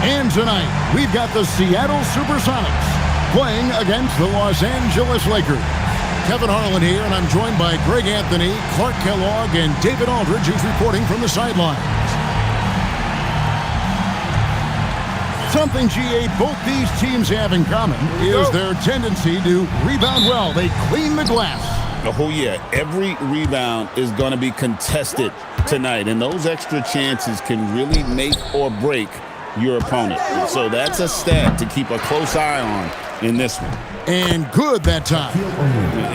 And tonight, we've got the Seattle Supersonics playing against the Los Angeles Lakers. Kevin Harlan here, and I'm joined by Greg Anthony, Clark Kellogg, and David Aldridge, who's reporting from the sidelines. Something, GA, both these teams have in common is their tendency to rebound well. They clean the glass. Oh, yeah. Every rebound is going to be contested tonight, and those extra chances can really make or break your opponent. So that's a stat to keep a close eye on in this one. And good that time.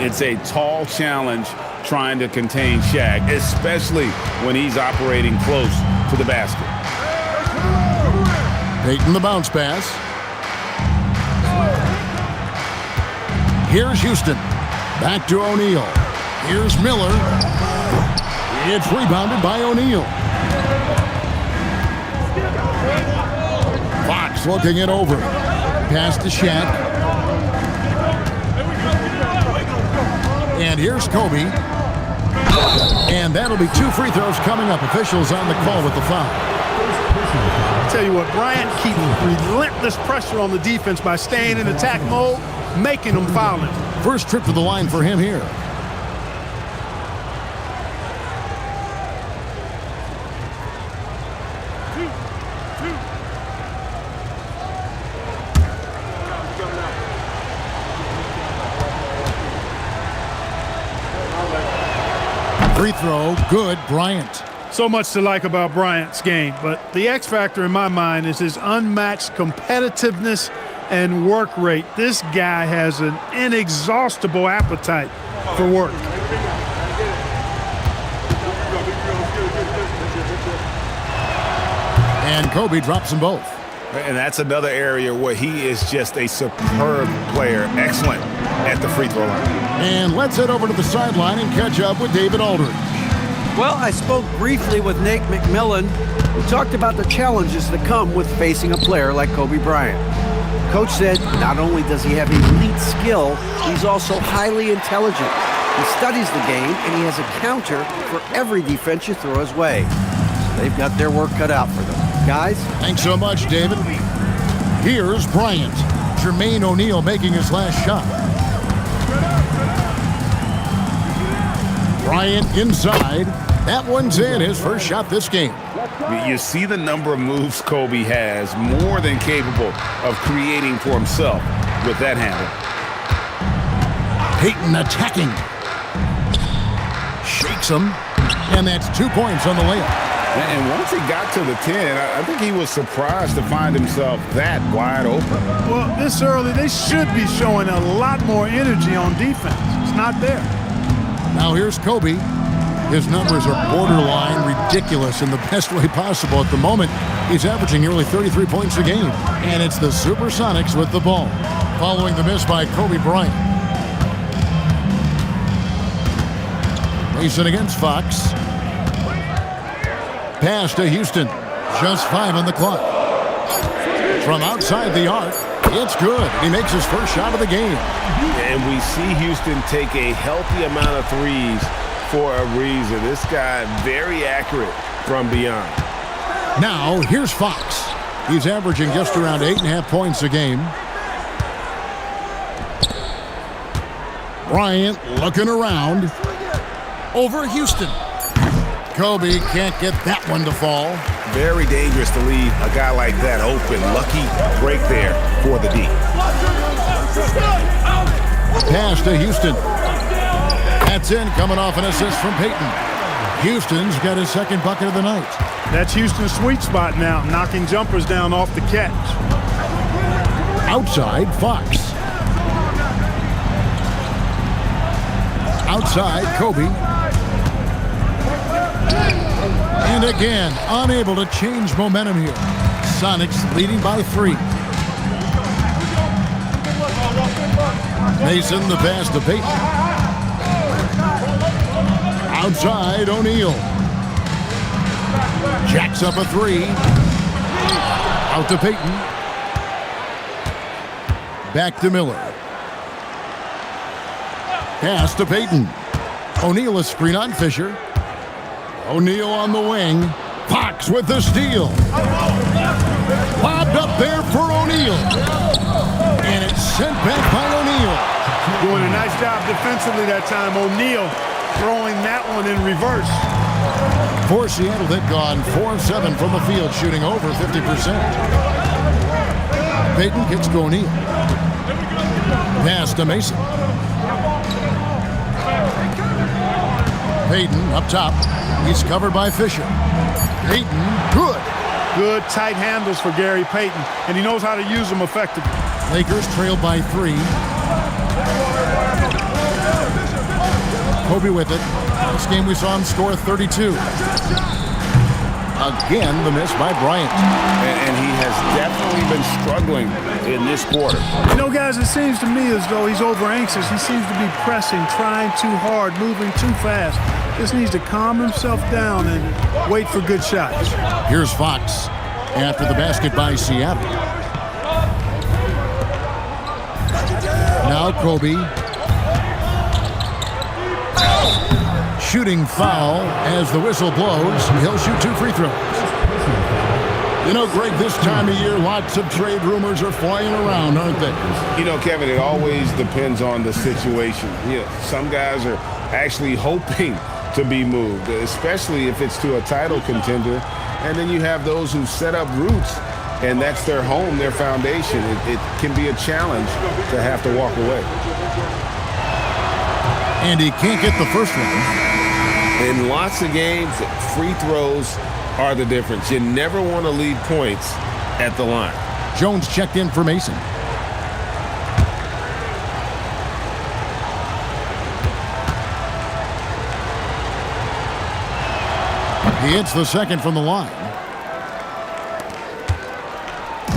It's a tall challenge trying to contain Shaq, especially when he's operating close to the basket. Payton the bounce pass. Here's Houston. Back to O'Neal. Here's Miller. It's rebounded by O'Neal. Fox looking it over. Pass to Shaq. And here's Kobe. And that'll be 2 free throws coming up. Officials on the call with the foul. I'll tell you what, Bryant keeps relentless pressure on the defense by staying in attack mode, making them foul him. First trip to the line for him here. Free throw, good, Bryant. So much to like about Bryant's game, but the X factor in my mind is his unmatched competitiveness and work rate. This guy has an inexhaustible appetite for work. And Kobe drops them both. And that's another area where he is just a superb player. Excellent at the free throw line. And let's head over to the sideline and catch up with David Aldridge. Well, I spoke briefly with Nate McMillan, who talked about the challenges that come with facing a player like Kobe Bryant. Coach said not only does he have elite skill, he's also highly intelligent. He studies the game, and he has a counter for every defense you throw his way. So they've got their work cut out for them. Guys? Thanks so much, David. Here's Bryant. Jermaine O'Neal making his last shot. Bryant inside. That one's in, his first shot this game. You see the number of moves Kobe has, more than capable of creating for himself with that handle. Payton attacking. Shakes him, and that's 2 points on the layup. And once he got to the 10, I think he was surprised to find himself that wide open. Well, this early, they should be showing a lot more energy on defense. It's not there. Now here's Kobe. His numbers are borderline ridiculous in the best way possible at the moment. He's averaging nearly 33 points a game. And it's the Supersonics with the ball, following the miss by Kobe Bryant. Racing against Fox. Pass to Houston. Just 5 on the clock. From outside the arc, it's good. He makes his first shot of the game. And we see Houston take a healthy amount of threes for a reason. This guy very accurate from beyond. Now, here's Fox. He's averaging just around 8.5 points a game. Bryant looking around. Over Houston. Kobe can't get that one to fall. Very dangerous to leave a guy like that open. Lucky break there for the D. Pass to Houston. That's in, coming off an assist from Payton. Houston's got his second bucket of the night. That's Houston's sweet spot now, knocking jumpers down off the catch. Outside, Fox. Outside, Kobe. And again, unable to change momentum here. Sonics leading by 3. Mason the pass to Payton. Outside, O'Neal. Jacks up a 3. Out to Payton. Back to Miller. Pass to Payton. O'Neal a screen on Fisher. O'Neal on the wing. Fox with the steal. Bobbed job defensively that time. O'Neal throwing that one in reverse. For Seattle, they've gone 4 of 7 from the field, shooting over 50%. Payton gets to O'Neal. Pass to Mason. Payton up top. He's covered by Fisher. Payton, good. Good tight handles for Gary Payton, and he knows how to use them effectively. Lakers trailed by 3. Kobe with it. This game we saw him score 32. Again, the miss by Bryant. And he has definitely been struggling in this quarter. You know, guys, it seems to me as though he's over-anxious. He seems to be pressing, trying too hard, moving too fast. Just needs to calm himself down and wait for good shots. Here's Fox after the basket by Seattle. Now Kobe. Shooting foul as the whistle blows. He'll shoot 2 free throws. You know, Greg, this time of year, lots of trade rumors are flying around, aren't they? You know, Kevin, it always depends on the situation. You know, some guys are actually hoping to be moved, especially if it's to a title contender. And then you have those who set up roots, and that's their home, their foundation. It can be a challenge to have to walk away. And he can't get the first one. In lots of games, free throws are the difference. You never want to leave points at the line. Jones checked in for Mason. He hits the second from the line.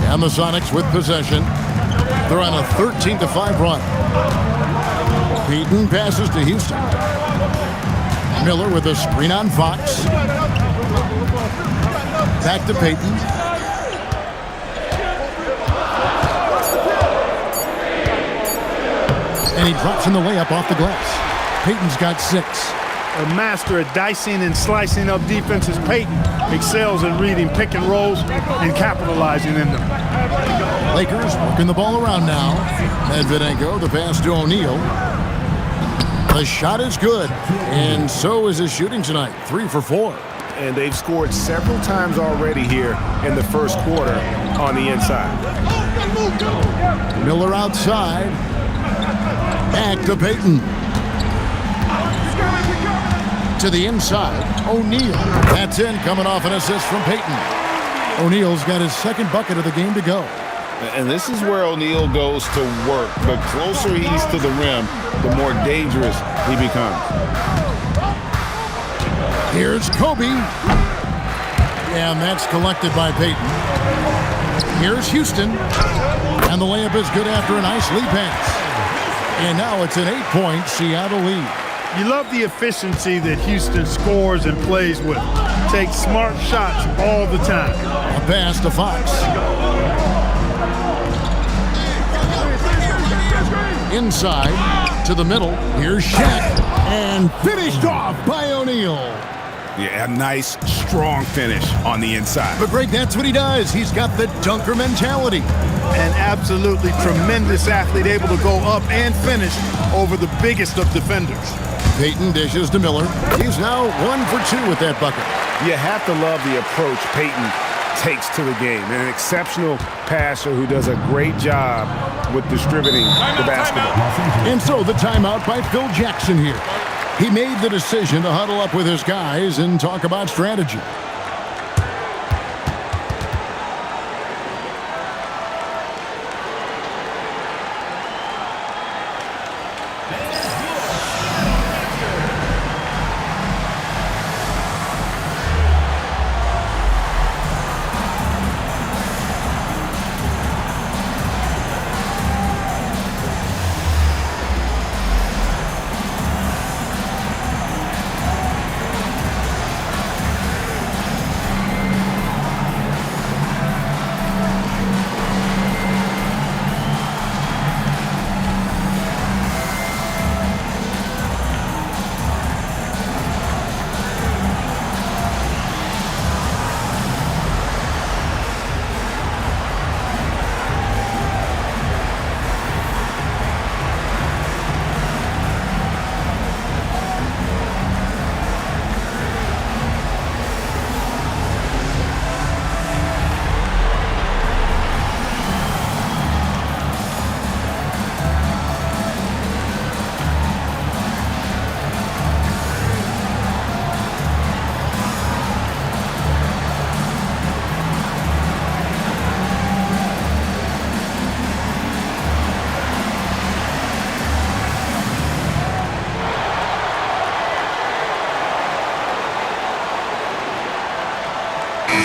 And the Sonics with possession. They're on a 13-5 run. Payton passes to Houston. Miller with a screen on Fox. Back to Payton. And he drops in the layup off the glass. Payton's got 6. A master at dicing and slicing up defenses, Payton excels in reading pick and rolls and capitalizing in them. Lakers working the ball around now. Medvedenko, the pass to O'Neal. The shot is good, and so is his shooting tonight, 3 for 4. And they've scored several times already here in the first quarter on the inside. Miller outside. Back to Payton. To the inside, O'Neal. That's in, coming off an assist from Payton. O'Neal's got his second bucket of the game to go. And this is where O'Neal goes to work. The closer he's to the rim, the more dangerous he becomes. Here's Kobe. And that's collected by Payton. Here's Houston. And the layup is good after a nice lead pass. And now it's an 8-point Seattle lead. You love the efficiency that Houston scores and plays with. Takes smart shots all the time. A pass to Fox. Inside to the middle. Here's Shaq. And finished off by O'Neal. Yeah, a nice, strong finish on the inside. But Greg, that's what he does. He's got the dunker mentality. An absolutely tremendous athlete, able to go up and finish over the biggest of defenders. Payton dishes to Miller. He's now 1 for 2 with that bucket. You have to love the approach Payton takes to the game. An exceptional passer who does a great job with distributing the basketball. And so the timeout by Phil Jackson here. He made the decision to huddle up with his guys and talk about strategy.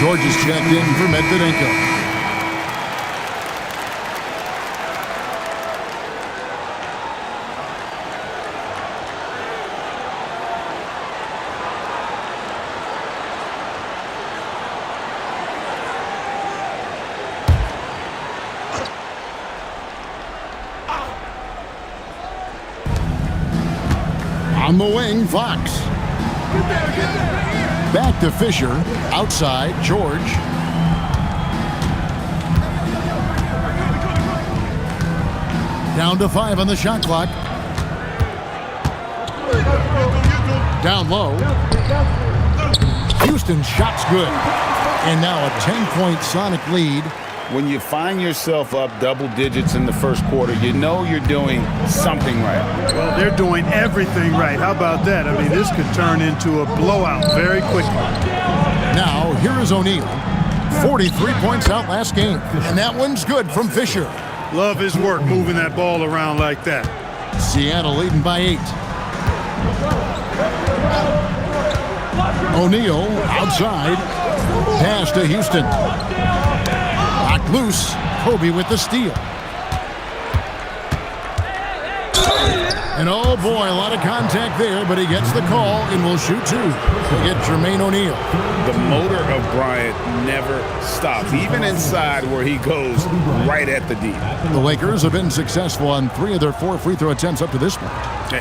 George is checked in for Medvedenko. On the wing, Fox. Back to Fisher. Outside, George. Down to 5 on the shot clock. Down low. Houston's shot's good. And now a 10-point Sonic lead. When you find yourself up double digits in the first quarter, you know you're doing something right. Well, they're doing everything right. How about that? I mean, this could turn into a blowout very quickly. Now, here is O'Neal. 43 points out last game. And that one's good from Fisher. Love his work moving that ball around like that. Seattle leading by 8. O'Neal outside. Pass to Houston. Knocked loose. Kobe with the steal. And oh boy, a lot of contact there, but he gets the call and will shoot 2. He'll get Jermaine O'Neal. The motor of Bryant never stops, even inside where he goes right at the D. The Lakers have been successful on 3 of their 4 free throw attempts up to this point.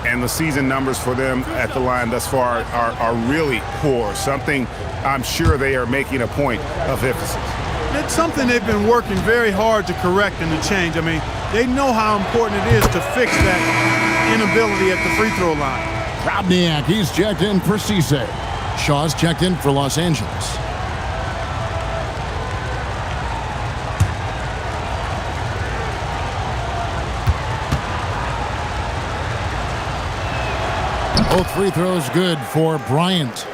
And the season numbers for them at the line thus far are really poor, something I'm sure they are making a point of emphasis. It's something they've been working very hard to correct and to change. I mean, they know how important it is to fix that inability at the free throw line. Robniak, he's checked in for Cisse. Shaw's checked in for Los Angeles. Both free throws good for Bryant.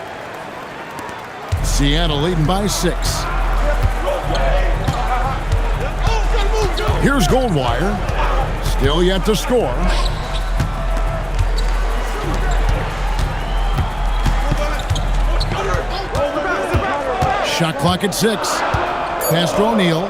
Seattle leading by 6. Here's Goldwire. Still yet to score. Shot clock at 6. Pass to O'Neal.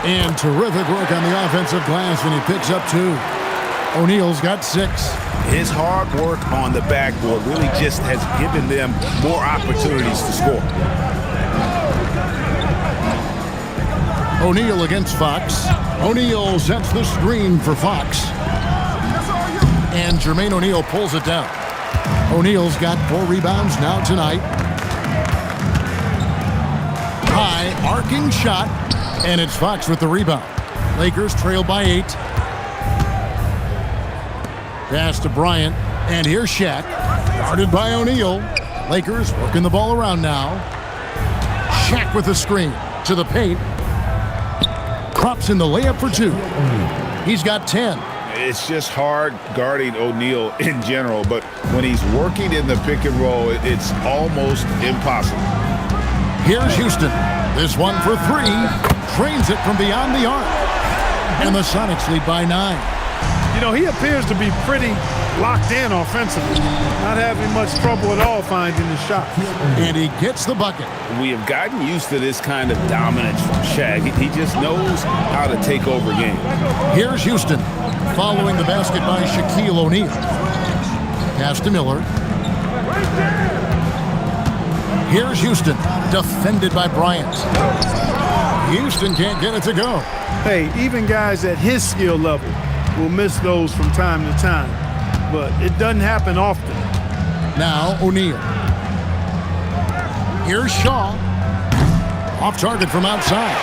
And terrific work on the offensive glass, and he picks up 2. O'Neal's got 6. His hard work on the backboard really just has given them more opportunities to score. O'Neal against Fox. O'Neal sets the screen for Fox. And Jermaine O'Neal pulls it down. O'Neal's got 4 rebounds now tonight. High arcing shot, and it's Fox with the rebound. Lakers trail by 8. Pass to Bryant, and here's Shaq. Guarded by O'Neal. Lakers working the ball around now. Shaq with the screen to the paint. Crops in the layup for 2. He's got 10. It's just hard guarding O'Neal in general, but when he's working in the pick and roll, it's almost impossible. Here's Houston. This one for 3. Trains it from beyond the arc. And the Sonics lead by 9. You know, he appears to be pretty locked in offensively. Not having much trouble at all finding the shot. And he gets the bucket. We have gotten used to this kind of dominance from Shaq. He just knows how to take over games. Here's Houston, following the basket by Shaquille O'Neal. Pass to Miller. Here's Houston, defended by Bryant. Houston can't get it to go. Hey, even guys at his skill level will miss those from time to time, but it doesn't happen often. Now O'Neal. Here's Shaw. Off target from outside.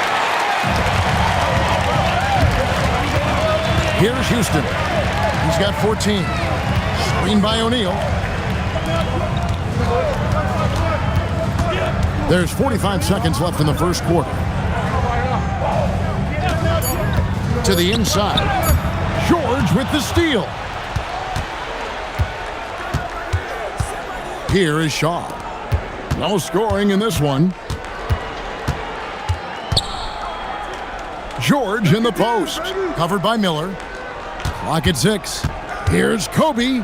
Here's Houston. He's got 14. Screen by O'Neal. There's 45 seconds left in the first quarter. To the inside. George with the steal. Here is Shaw. No scoring in this one. George in the post. Covered by Miller. Clock at 6. Here's Kobe.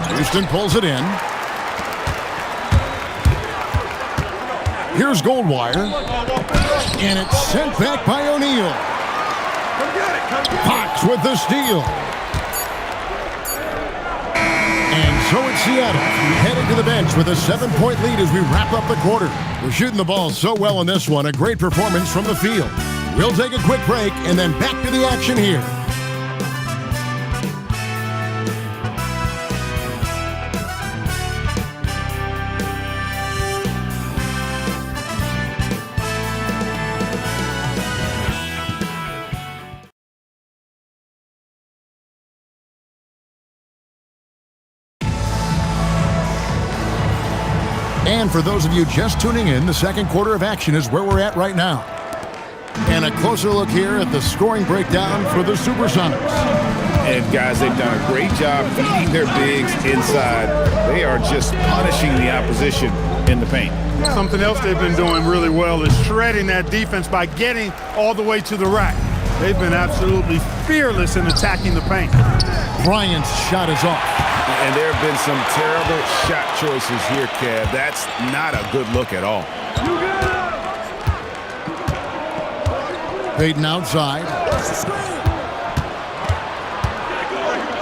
Houston pulls it in. Here's Goldwire. And it's sent back by O'Neal. Fox with the steal. And so it's Seattle heading to the bench with a 7-point lead as we wrap up the quarter. We're shooting the ball so well in this one. A great performance from the field. We'll take a quick break and then back to the action here. And for those of you just tuning in, the second quarter of action is where we're at right now. And a closer look here at the scoring breakdown for the Supersonics. And guys, they've done a great job feeding their bigs inside. They are just punishing the opposition in the paint. Something else they've been doing really well is shredding that defense by getting all the way to the rack. They've been absolutely fearless in attacking the paint. Bryant's shot is off. And there have been some terrible shot choices here, Kev. That's not a good look at all. Payton outside.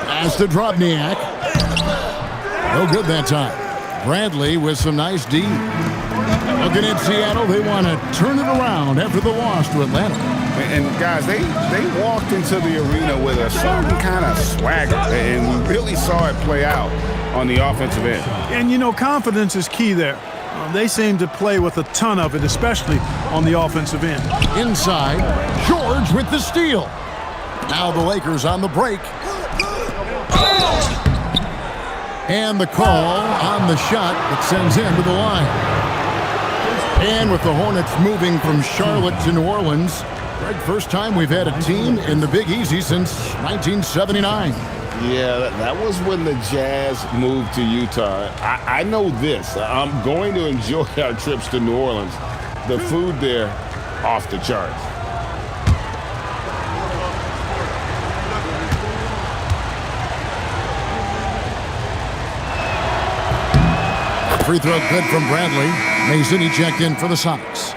Pass to Drobniak. No good that time. Bradley with some nice D. Looking at Seattle, they want to turn it around after the loss to Atlanta. And guys, they walked into the arena with a certain kind of swagger, and we really saw it play out on the offensive end. And, you know, confidence is key there. They seem to play with a ton of it, especially on the offensive end. Inside, George with the steal. Now the Lakers on the break. And the call on the shot that sends him to the line. And with the Hornets moving from Charlotte to New Orleans, Greg, first time we've had a team in the Big Easy since 1979. Yeah, that was when the Jazz moved to Utah. I know this. I'm going to enjoy our trips to New Orleans. The food there, off the charts. Free throw good from Bradley. Mason, he checked in for the Sonics.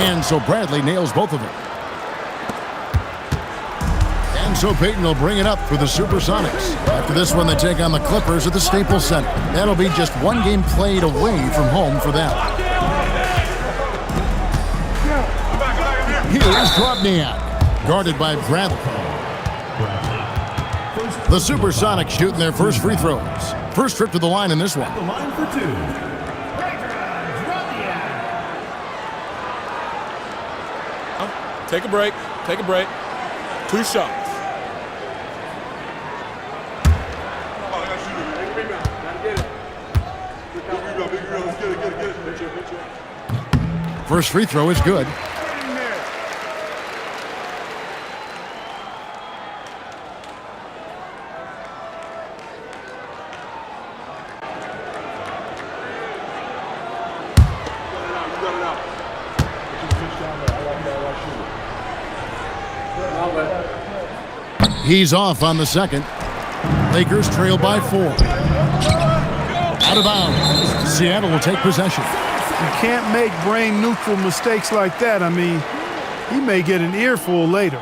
And so Bradley nails both of them. And so Payton will bring it up for the Supersonics. After this one, they take on the Clippers at the Staples Center. That'll be just one game played away from home for them. Here's Drobniak, guarded by Bradley. The Supersonics shooting their first free throws. First trip to the line in this one. The line for two. Take a break. Take a break. 2 shots. First free throw is good. He's off on the second. Lakers trail by 4. Out of bounds. Seattle will take possession. You can't make brain-neutral mistakes like that. I mean, he may get an earful later.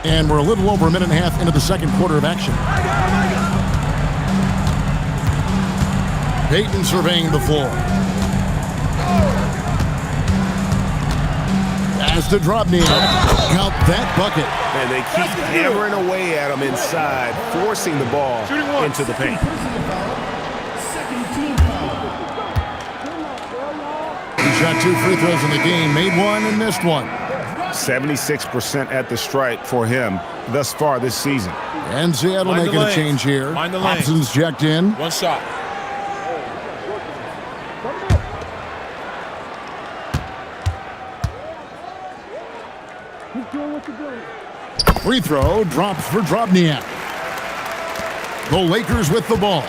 And we're a little over a minute and a half into the second quarter of action. Payton surveying the floor. Pass to Drobniak. Count that bucket. And they keep hammering away at him inside, forcing the ball into the paint. He shot 2 free throws in the game, made 1 and missed 1. 76% at the stripe for him thus far this season. And Seattle Mind the making a lanes. change here. Mind the lanes. Hobson's checked in. 1 shot. Free throw drops for Drobniak. The Lakers with the ball.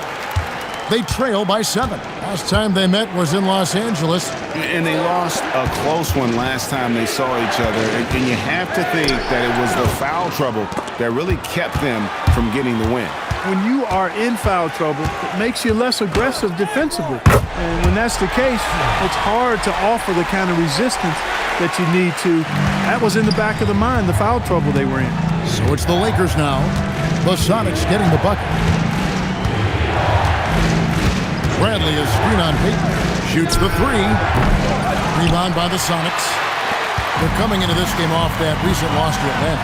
They trail by 7. Last time they met was in Los Angeles. And they lost a close one last time they saw each other. And you have to think that it was the foul trouble that really kept them from getting the win. When you are in foul trouble, it makes you less aggressive defensively. And when that's the case, it's hard to offer the kind of resistance that you need to. That was in the back of the mind, the foul trouble they were in. So it's the Lakers now. The Sonics getting the bucket. Bradley is screen on Payton. Shoots the 3. Rebound by the Sonics. They're coming into this game off that recent loss to Atlanta.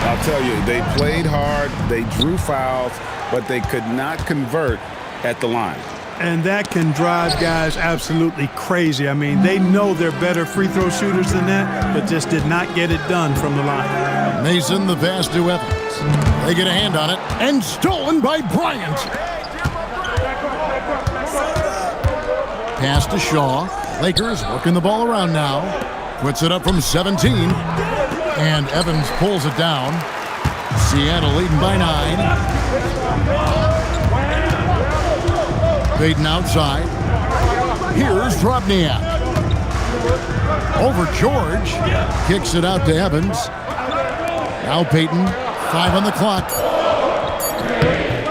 I'll tell you, they played hard, they drew fouls, but they could not convert at the line. And that can drive guys absolutely crazy. I mean, they know they're better free throw shooters than that, but just did not get it done from the line. Mason, the pass to Evans. They get a hand on it, and stolen by Bryant. Pass to Shaw. Lakers working the ball around now. Puts it up from 17. And Evans pulls it down. Seattle leading by 9. Payton outside. Here's Drobniak. Over George. Kicks it out to Evans. Now Payton. 5 on the clock.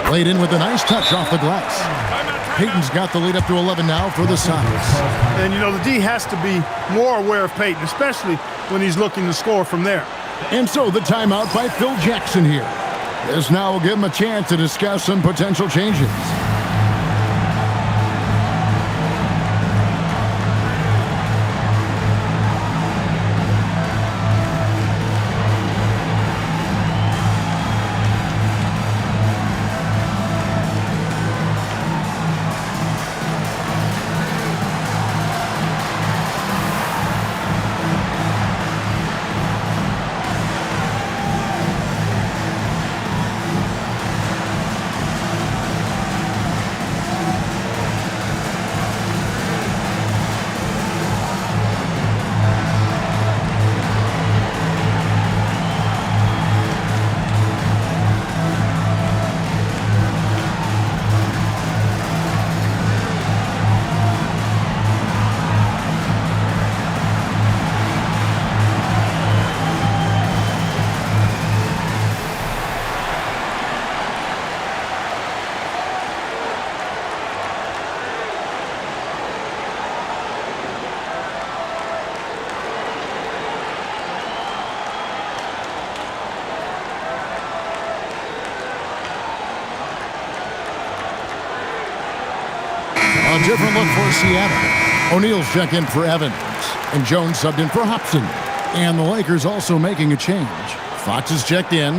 Laid in with a nice touch off the glass. Payton's got the lead up to 11 now for the Sonics. And, you know, the D has to be more aware of Payton, especially when he's looking to score from there. And so the timeout by Phil Jackson here. This now will give him a chance to discuss some potential changes. A different look for Seattle. O'Neal's checked in for Evans. And Jones subbed in for Hobson. And the Lakers also making a change. Fox is checked in.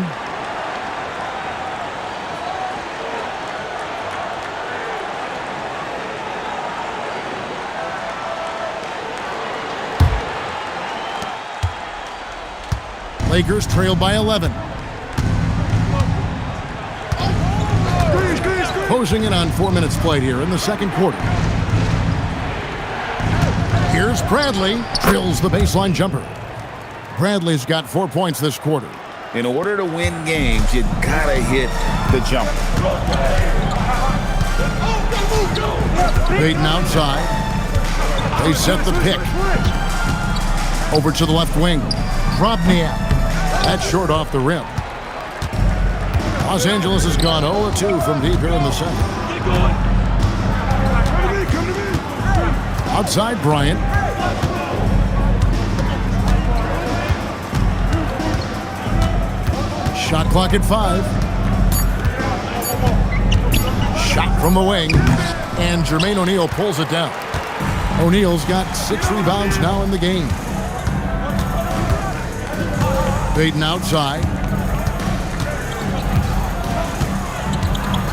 Lakers trail by 11. Closing in on 4 minutes played here in the second quarter. Here's Bradley. Drills the baseline jumper. Bradley's got 4 points this quarter. In order to win games, you gotta hit the jumper. Payton outside. They set the pick. Over to the left wing. Drobniak. That's short off the rim. Los Angeles has gone 0-2 from deep here in the second. Outside Bryant. Shot clock at 5. Shot from the wing. And Jermaine O'Neal pulls it down. O'Neal's got 6 rebounds now in the game. Payton outside.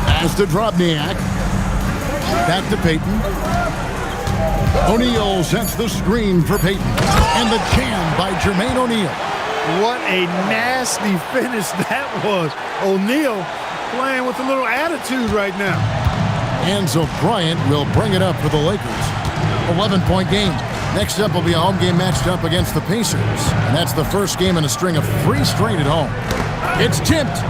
Pass to Drobniak. Back to Payton. O'Neal sets the screen for Payton. And the jam by Jermaine O'Neal. What a nasty finish that was. O'Neal playing with a little attitude right now. And so Bryant will bring it up for the Lakers. 11-point game. Next up will be a home game matched up against the Pacers. And that's the first game in a string of 3 straight at home. It's tipped.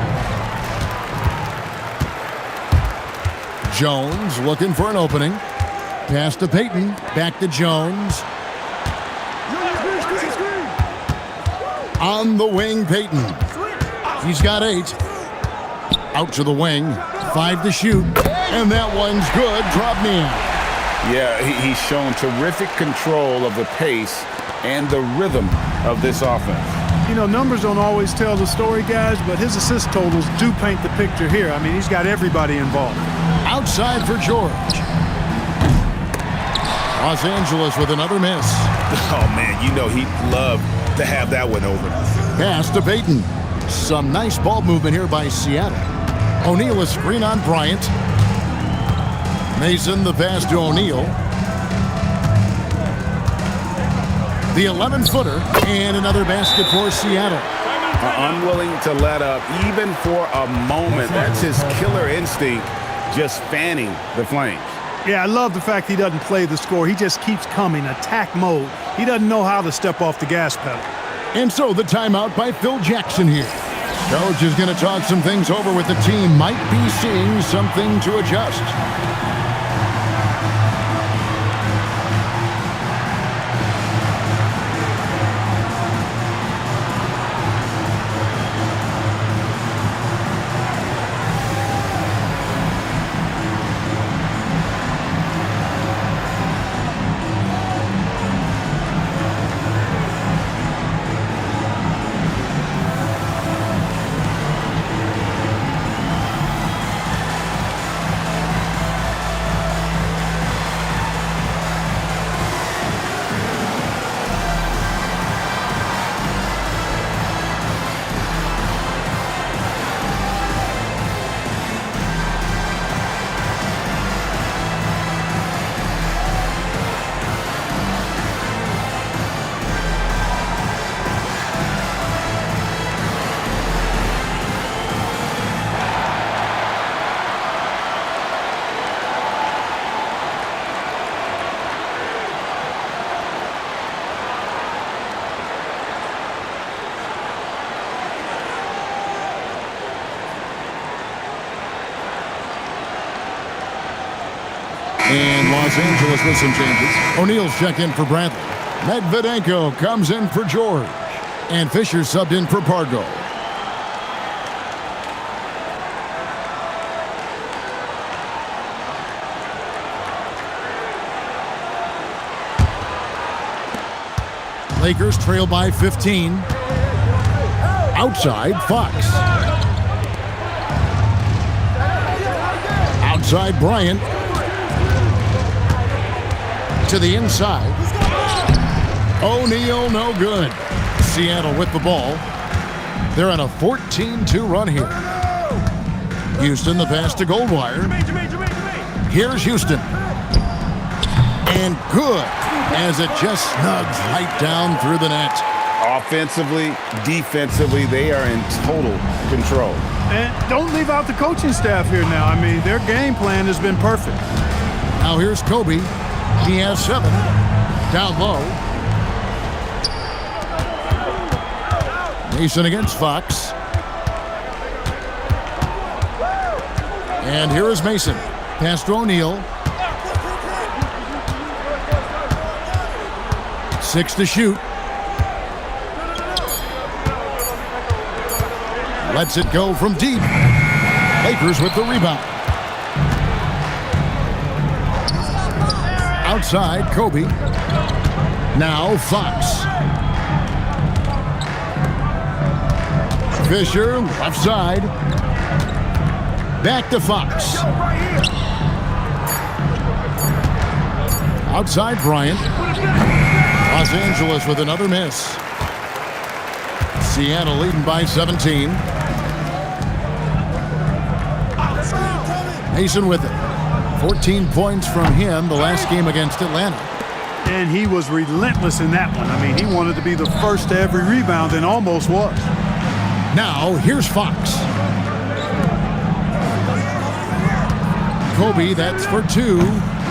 Jones looking for an opening. Pass to Peyton. Back to Jones. On the wing, Peyton. He's got 8. Out to the wing. 5 to shoot. And that one's good. Drop me. Yeah, he's shown terrific control of the pace and the rhythm of this offense. You know, numbers don't always tell the story, guys, but his assist totals do paint the picture here. I mean, he's got everybody involved. Outside for George. Los Angeles with another miss. Oh, man, you know he'd love to have that one over. Pass to Peyton. Some nice ball movement here by Seattle. O'Neal a screen on Bryant. Mason the pass to O'Neal. The 11-footer and another basket for Seattle. Unwilling to let up even for a moment. That's his killer instinct, just fanning the flames. Yeah, I love the fact he doesn't play the score. He just keeps coming, attack mode. He doesn't know how to step off the gas pedal. And so the timeout by Phil Jackson here. Coach is going to talk some things over with the team. Might be seeing something to adjust. And Los Angeles with some changes. O'Neal's check in for Bradley. Medvedenko comes in for George. And Fisher subbed in for Pargo. Lakers trail by 15. Outside, Fox. Outside, Bryant. To the inside. O'Neal, no good. Seattle with the ball. They're on a 14-2 run here. Houston, the pass to Goldwire. Here's Houston. And good, as it just snugs right down through the net. Offensively, defensively, they are in total control. And don't leave out the coaching staff here now. I mean, their game plan has been perfect. Now here's Kobe. He has 7. Down low. Mason against Fox. And here is Mason. Pass to O'Neal. 6 to shoot. Lets it go from deep. Lakers with the rebound. Outside, Kobe. Now Fox. Fisher, left side. Back to Fox. Outside, Bryant. Los Angeles with another miss. Seattle leading by 17. Mason with it. 14 points from him the last game against Atlanta. And he was relentless in that one. I mean, he wanted to be the first to every rebound and almost was. Now, here's Fox. Kobe, that's for 2.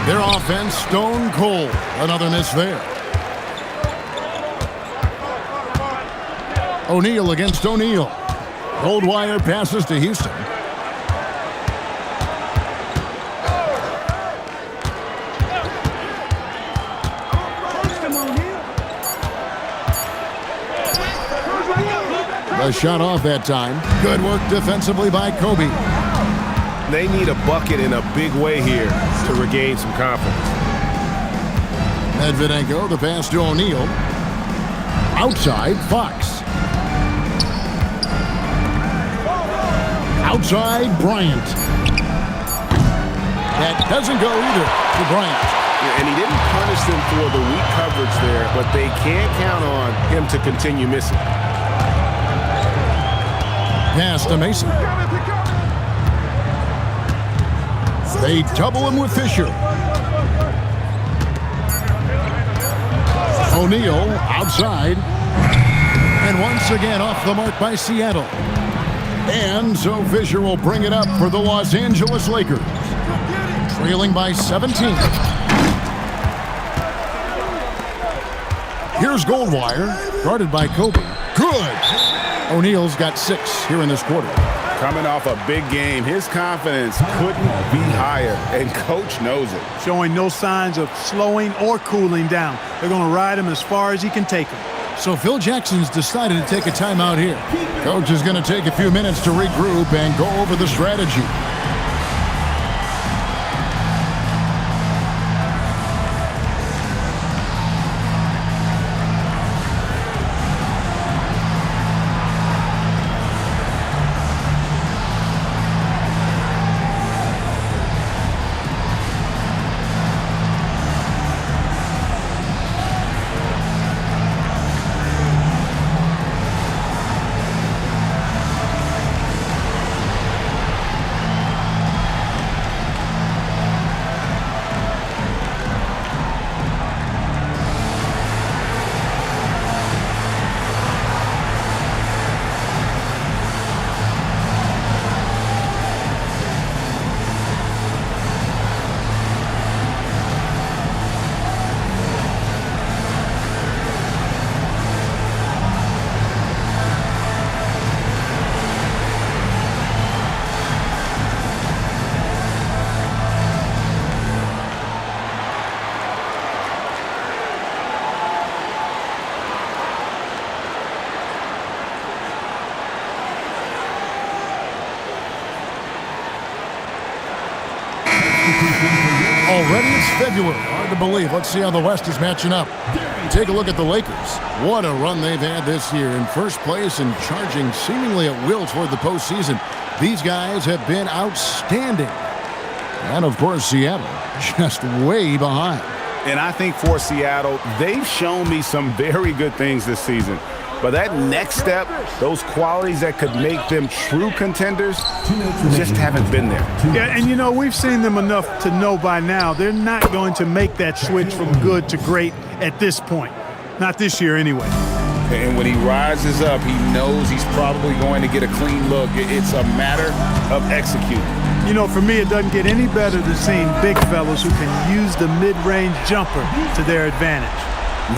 Their offense, stone cold. Another miss there. O'Neal against O'Neal. Goldwire passes to Houston. A shot off that time. Good work defensively by Kobe. They need a bucket in a big way here to regain some confidence. Medvedenko, the pass to O'Neal. Outside, Fox. Outside, Bryant. That doesn't go either to Bryant. Yeah, and he didn't punish them for the weak coverage there, but they can't count on him to continue missing. Pass to Mason. They double him with Fisher. O'Neal outside. And once again off the mark by Seattle. And so Fisher will bring it up for the Los Angeles Lakers. Trailing by 17. Here's Goldwire, guarded by Kobe. Good! O'Neal's got 6 here in this quarter. Coming off a big game, his confidence couldn't be higher, and Coach knows it. Showing no signs of slowing or cooling down. They're going to ride him as far as he can take him. So Phil Jackson's decided to take a timeout here. Coach is going to take a few minutes to regroup and go over the strategy. Already it's February. Hard to believe. Let's see how the West is matching up. Take a look at the Lakers. What a run they've had this year. In first place and charging seemingly at will toward the postseason. These guys have been outstanding. And, of course, Seattle just way behind. And I think for Seattle, they've shown me some very good things this season. But that next step, those qualities that could make them true contenders, just haven't been there. Yeah, and you know, we've seen them enough to know by now they're not going to make that switch from good to great at this point. Not this year anyway. And when he rises up, he knows he's probably going to get a clean look. It's a matter of executing. You know, for me, it doesn't get any better than seeing big fellas who can use the mid-range jumper to their advantage.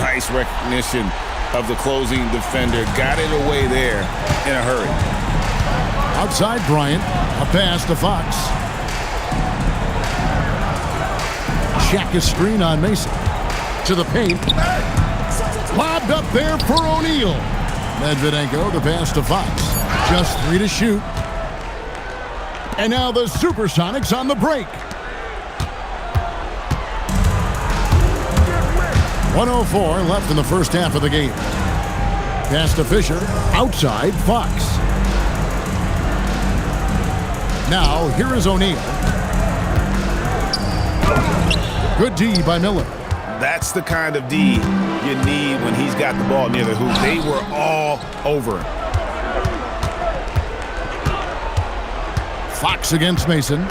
Nice recognition of the closing defender. Got it away there in a hurry. Outside Bryant, a pass to Fox. Check his screen on Mason. To the paint. Lobbed up there for O'Neal. Medvedenko, the pass to Fox. Just 3 to shoot. And now the Supersonics on the break. 1:04 left in the first half of the game. Pass to Fisher. Outside, Fox. Now, here is O'Neal. Good D by Miller. That's the kind of D you need when he's got the ball near the hoop. They were all over him. Fox against Mason.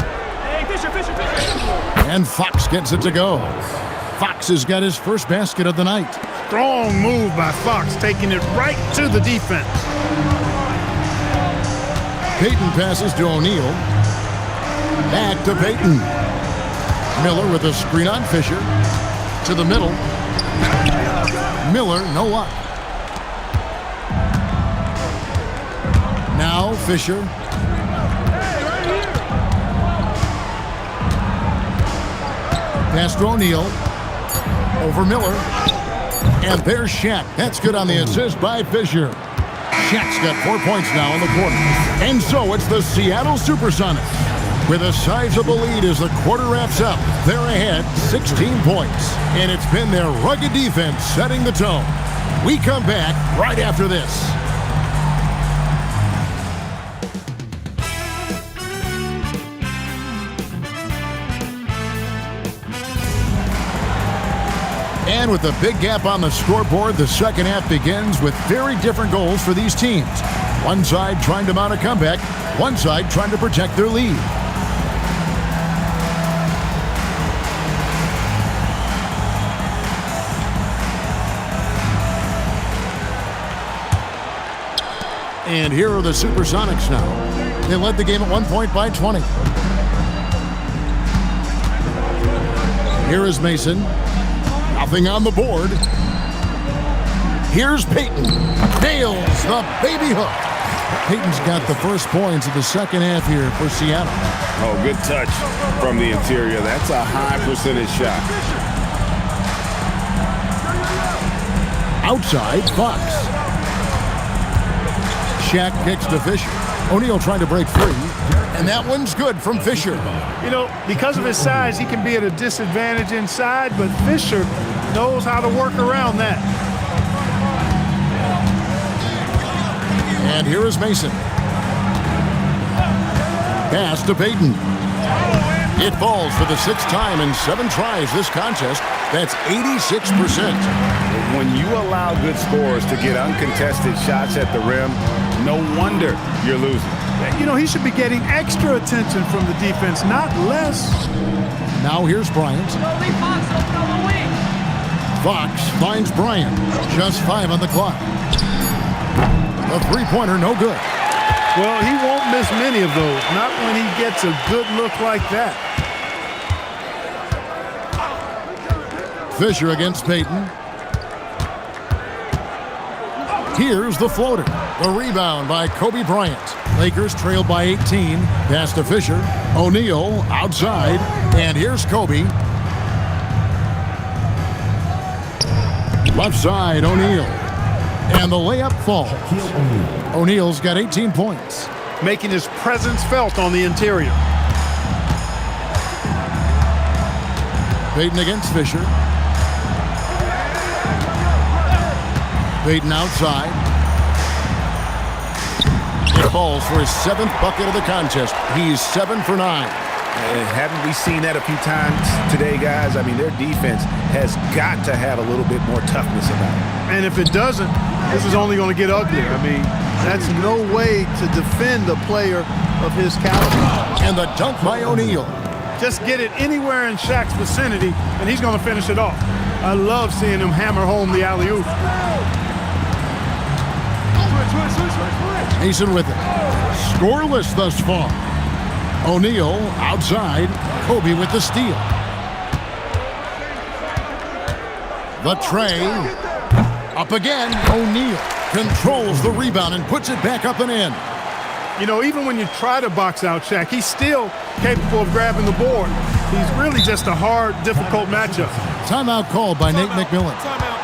And Fox gets it to go. Fox has got his first basket of the night. Strong move by Fox, taking it right to the defense. Payton passes to O'Neal. Back to Payton. Miller with a screen on Fisher. To the middle. Miller, no luck. Now Fisher. Pass to O'Neal. Over Miller. And there's Shaq. That's good on the assist by Fisher. Shaq's got 4 points now in the quarter. And so it's the Seattle Supersonics with a sizable lead as the quarter wraps up. They're ahead 16 points. And it's been their rugged defense setting the tone. We come back right after this. And with a big gap on the scoreboard, the second half begins with very different goals for these teams. One side trying to mount a comeback, one side trying to protect their lead. And here are the Supersonics now. They led the game at 1 point by 20. Here is Mason. Nothing on the board. Here's Payton. Nails the baby hook. Payton's got the first points of the second half here for Seattle. Oh, good touch from the interior. That's a high percentage shot. Outside, Fox. Shaq kicks to Fisher. O'Neal trying to break free. And that one's good from Fisher. You know, because of his size, he can be at a disadvantage inside, but Fisher knows how to work around that. And here is Mason. Pass to Payton. It falls for the sixth time in 7 tries this contest. That's 86%. When you allow good scorers to get uncontested shots at the rim, no wonder you're losing. You know, he should be getting extra attention from the defense, not less. Now here's Bryant. Fox finds Bryant. Just 5 on the clock. A three-pointer, no good. Well, he won't miss many of those, not when he gets a good look like that. Fisher against Payton. Here's the floater. The rebound by Kobe Bryant. Lakers trail by 18. Pass to Fisher. O'Neal outside. And here's Kobe. Left side, O'Neal. And the layup falls. O'Neal's got 18 points. Making his presence felt on the interior. Payton against Fisher. Payton outside. It falls for his 7th bucket of the contest. He's 7 for 9. Haven't we seen that a few times today, guys? I mean, their defense has got to have a little bit more toughness about it. And if it doesn't, this is only going to get uglier. I mean, that's no way to defend a player of his caliber. And the dunk by O'Neal. Just get it anywhere in Shaq's vicinity, and he's going to finish it off. I love seeing him hammer home the alley-oop. Mason with it. Scoreless thus far. O'Neal outside. Kobe with the steal. The tray. Up again. O'Neal controls the rebound and puts it back up and in. You know, even when you try to box out Shaq, he's still capable of grabbing the board. He's really just a hard, difficult matchup. Timeout called by Nate McMillan.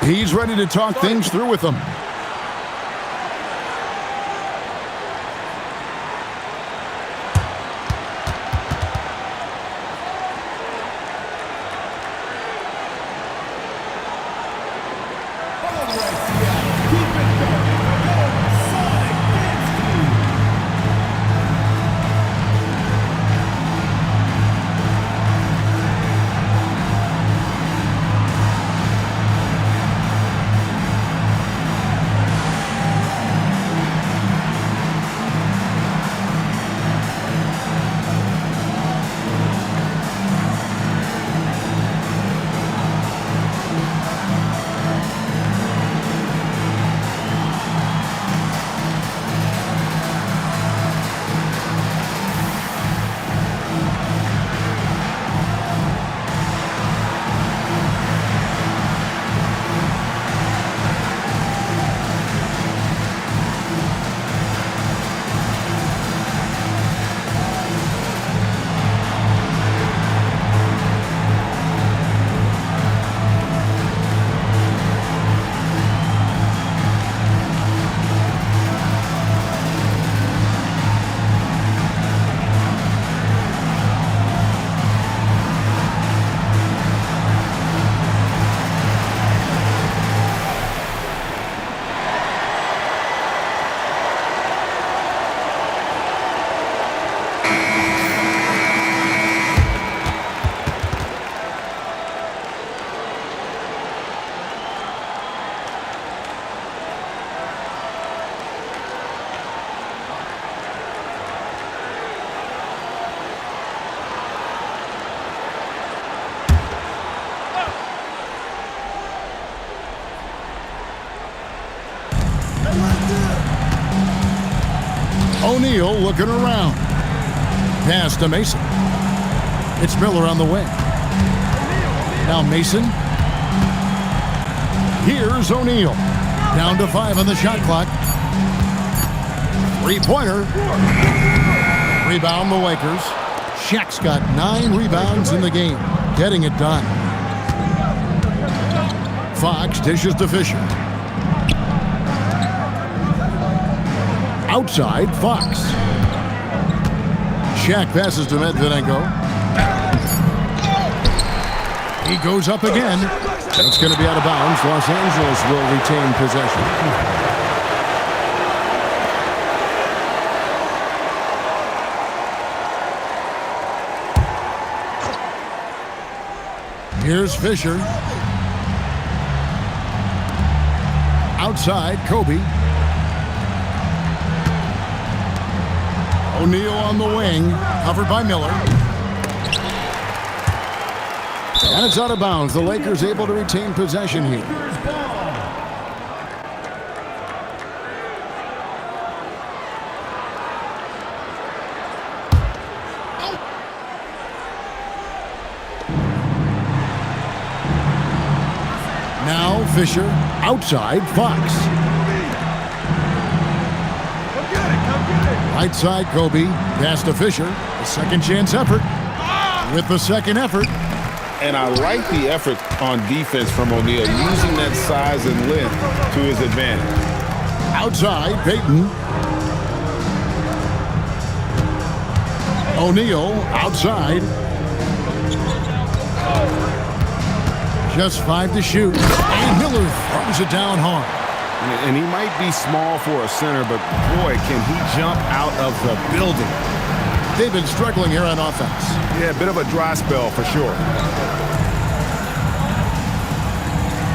He's ready to talk things through with them. O'Neal looking around. Pass to Mason. It's Miller on the wing. Now Mason. Here's O'Neal. Down to 5 on the shot clock. Three-pointer. Rebound the Lakers. Shaq's got 9 rebounds in the game. Getting it done. Fox dishes to Fisher. Outside, Fox. Shaq passes to Medvedenko. He goes up again. It's going to be out of bounds. Los Angeles will retain possession. Here's Fisher. Outside, Kobe. O'Neal on the wing, covered by Miller. And it's out of bounds. The Lakers able to retain possession here. Now Fisher, outside, Fox. Right side, Kobe. Pass to Fisher. A second chance effort. With the second effort. And I like the effort on defense from O'Neal, using that size and length to his advantage. Outside, Payton. O'Neal, outside. Just 5 to shoot. And Miller throws it down hard. And he might be small for a center, but boy, can he jump out of the building. They've been struggling here on offense. Yeah, a bit of a dry spell for sure.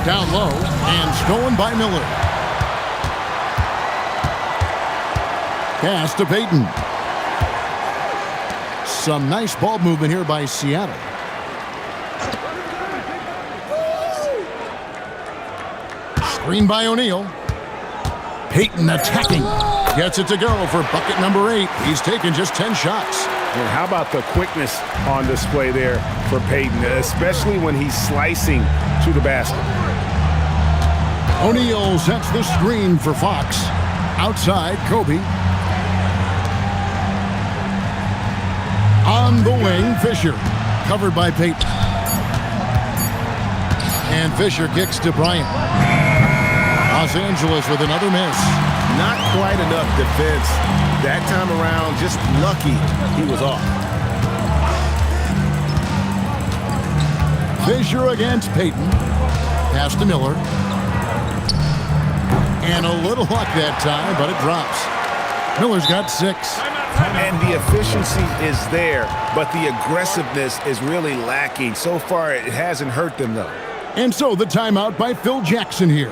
Down low and stolen by Miller. Pass to Payton. Some nice ball movement here by Seattle. Screen by O'Neal. Payton attacking. Gets it to go for bucket number 8. He's taken just 10 shots. And how about the quickness on display there for Payton, especially when he's slicing to the basket. O'Neal sets the screen for Fox. Outside, Kobe. On the wing, Fisher. Covered by Payton. And Fisher kicks to Bryant. Los Angeles with another miss. Not quite enough defense. That time around, just lucky he was off. Fisher against Payton. Pass to Miller. And a little luck that time, but it drops. Miller's got 6. And the efficiency is there, but the aggressiveness is really lacking. So far, it hasn't hurt them, though. And so the timeout by Phil Jackson here.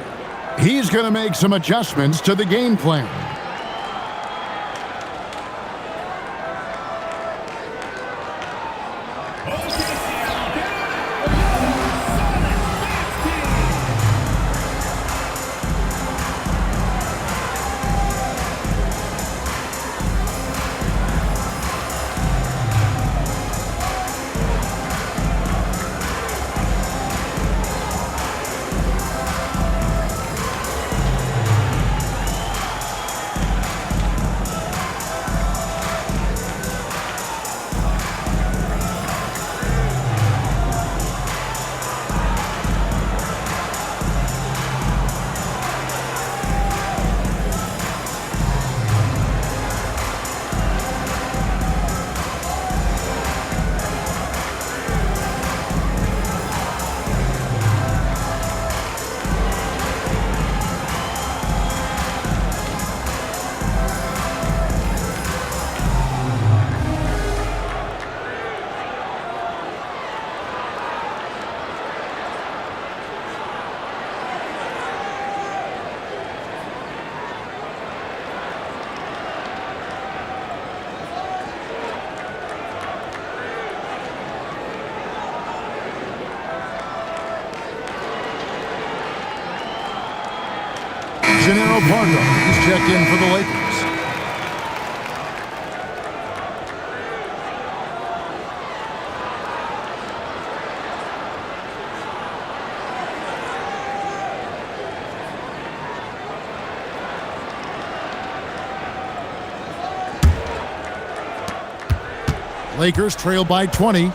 He's going to make some adjustments to the game plan. Gennaro Pardo, he's checked in for the Lakers. Lakers trail by 20.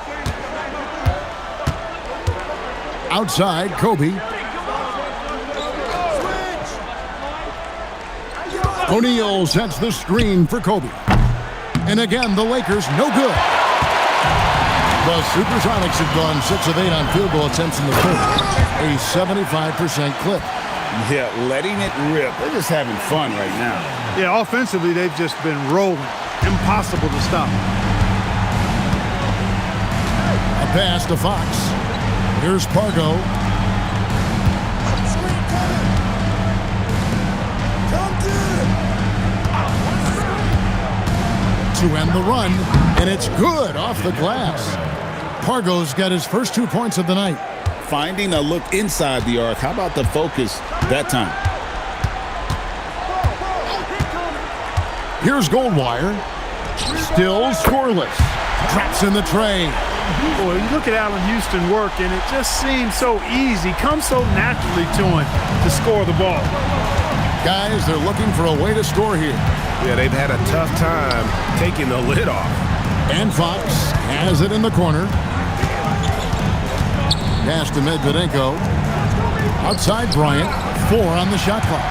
Outside, Kobe. O'Neal sets the screen for Kobe. And again, the Lakers no good. The Supersonics have gone 6 of 8 on field goal attempts in the third. A 75% clip. Yeah, letting it rip. They're just having fun right now. Yeah, offensively, they've just been rolling. Impossible to stop. A pass to Fox. Here's Pargo. To end the run, and it's good off the glass. Pargo's got his first 2 points of the night. Finding a look inside the arc. How about the focus that time? Here's Goldwire. Still scoreless. Traps in the tray. Boy, you look at Allen Houston work, and it just seems so easy. Comes so naturally to him to score the ball. Guys, they're looking for a way to score here. Yeah, they've had a tough time taking the lid off. And Fox has it in the corner. Pass to Medvedenko. Outside Bryant. 4 on the shot clock.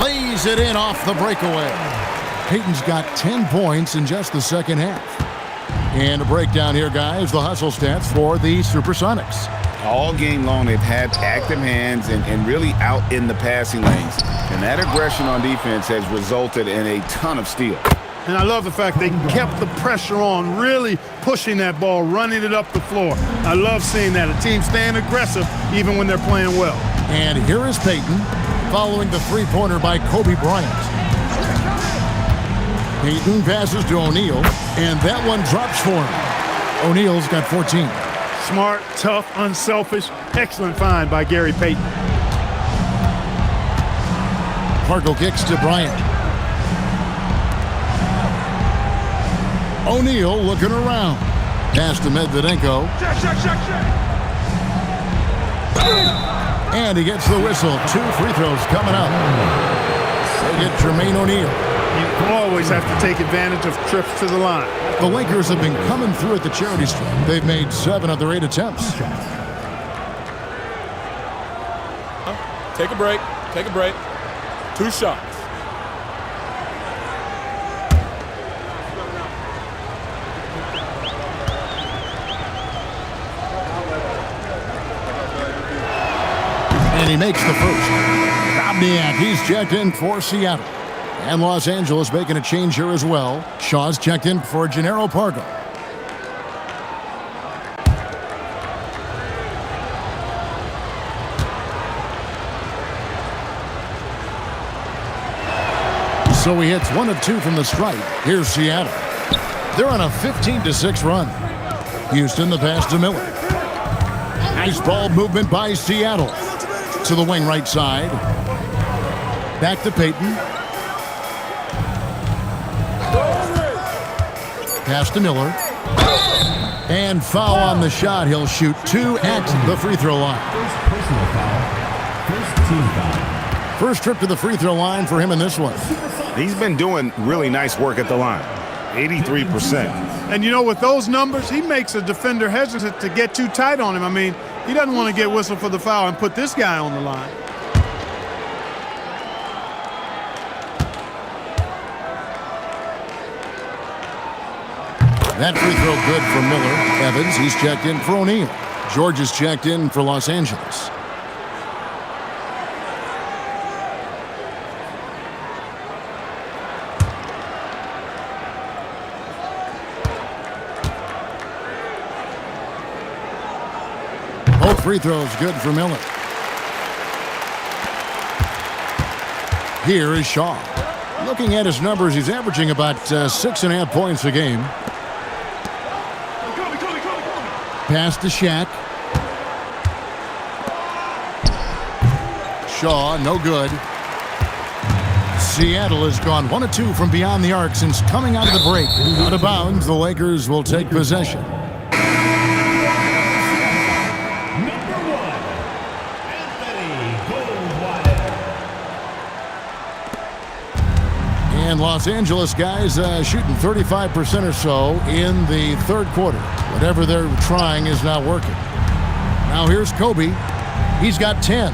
Lays it in off the breakaway. Payton's got 10 points in just the second half. And a breakdown here, guys. The hustle stats for the Supersonics. All game long, they've had active hands and really out in the passing lanes. And that aggression on defense has resulted in a ton of steals. And I love the fact they kept the pressure on, really pushing that ball, running it up the floor. I love seeing that. A team staying aggressive even when they're playing well. And here is Payton following the three-pointer by Kobe Bryant. Payton passes to O'Neal, and that one drops for him. O'Neal's got 14. Smart, tough, unselfish. Excellent find by Gary Payton. Pargo kicks to Bryant. O'Neal looking around. Pass to Medvedenko. And he gets the whistle. 2 free throws coming up. They get Jermaine O'Neal. You always have to take advantage of trips to the line. The Lakers have been coming through at the charity stripe. They've made 7 of their 8 attempts. Take a break. Take a break. 2 shots. And he makes the first. Robniak, he's checked in for Seattle. And Los Angeles making a change here as well. Shaw's checked in for Gennaro Pargo. So he hits 1 of 2 from the stripe. Here's Seattle. They're on a 15-6 run. Houston, the pass to Miller. Nice ball movement by Seattle. To the wing right side. Back to Payton. Pass to Miller. And foul on the shot. He'll shoot 2 at the free throw line. Personal foul. First team foul. First trip to the free throw line for him in this one. He's been doing really nice work at the line. 83%. And you know, with those numbers, he makes a defender hesitant to get too tight on him. I mean, he doesn't want to get whistled for the foul and put this guy on the line. That free throw good for Miller. Evans, he's checked in for O'Neal. George is checked in for Los Angeles. Both free throws good for Miller. Here is Shaw. Looking at his numbers, he's averaging about 6.5 points a game. Pass to Shaq. Shaw, no good. Seattle has gone 1 of 2 from beyond the arc since coming out of the break. Out of bounds, the Lakers will take possession. And Los Angeles guys shooting 35% or so in the third quarter. Whatever they're trying is not working. Now here's Kobe. He's got 10.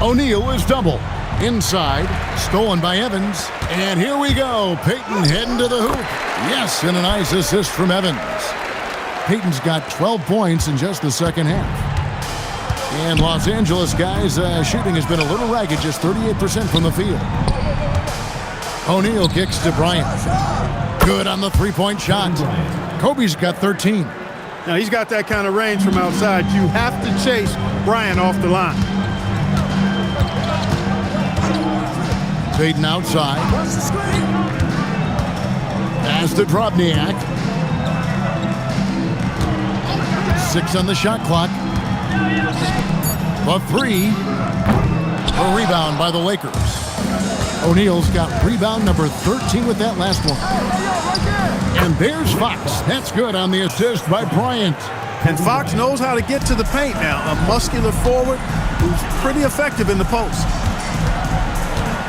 O'Neal is double. Inside, stolen by Evans. And here we go. Payton heading to the hoop. Yes, and a nice assist from Evans. Payton's got 12 points in just the second half. And Los Angeles guys shooting has been a little ragged, just 38% from the field. O'Neal kicks to Bryant. Good on the three-point shot. Kobe's got 13. Now, he's got that kind of range from outside. You have to chase Bryant off the line. Payton outside. Pass to Drobniak. 6 on the shot clock. The three. A rebound by the Lakers. O'Neal's got rebound number 13 with that last one. And there's Fox. That's good on the assist by Bryant. And Fox knows how to get to the paint now. A muscular forward who's pretty effective in the post.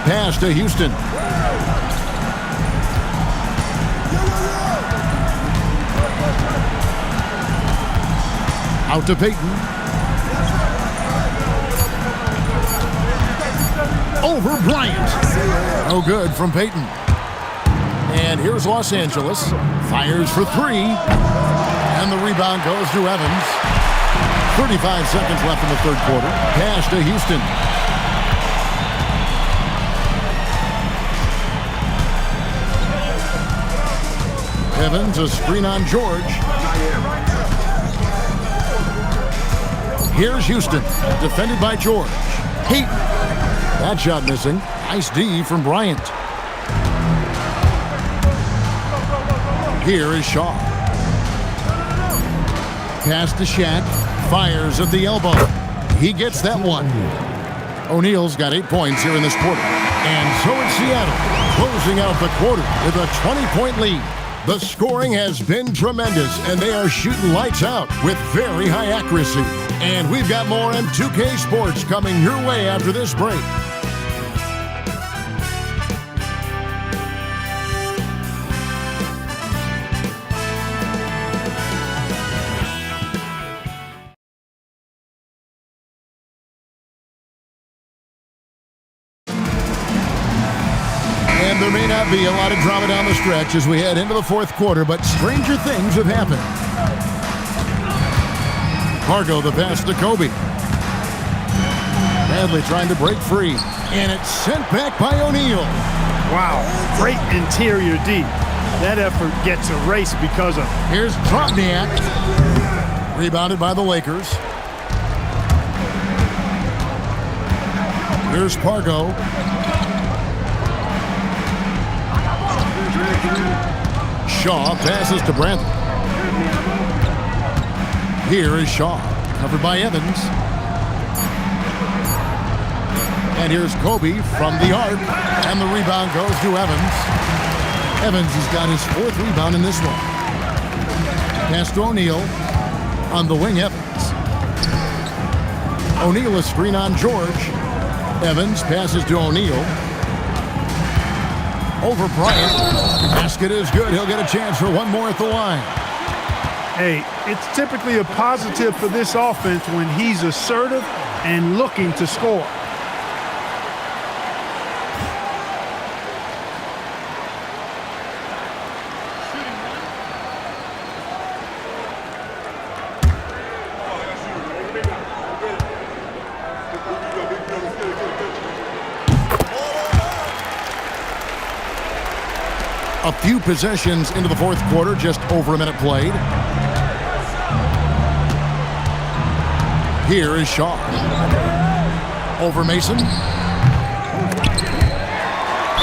Pass to Houston. Out to Payton. Over Bryant. No good from Payton. And here's Los Angeles. Fires for three. And the rebound goes to Evans. 35 seconds left in the third quarter. Pass to Houston. Evans, a screen on George. Here's Houston, defended by George. Payton. That shot missing. Nice D from Bryant. Here is Shaw. Pass to Shaq. Fires at the elbow. He gets that one. O'Neal's got 8 points here in this quarter. And so it's Seattle, closing out the quarter with a 20-point lead. The scoring has been tremendous, and they are shooting lights out with very high accuracy. And we've got more M2K Sports coming your way after this break. And there may not be a lot of drama down the stretch as we head into the fourth quarter, but stranger things have happened. Fargo the pass to Kobe. Bradley trying to break free. And it's sent back by O'Neal. Wow, great interior D. That effort gets erased because of. Here's Drobniak. Rebounded by the Lakers. Here's Fargo. Shaw passes to Bradley. Here is Shaw, covered by Evans. And here's Kobe from the arc, and the rebound goes to Evans. Evans has got his 4th rebound in this one. Pass to O'Neal on the wing, Evans. O'Neal a screen on George. Evans passes to O'Neal. Over Bryant. Basket is good. He'll get a chance for one more at the line. Hey, it's typically a positive for this offense when he's assertive and looking to score. A few possessions into the fourth quarter, just over a minute played. Here is Shaw. Over Mason.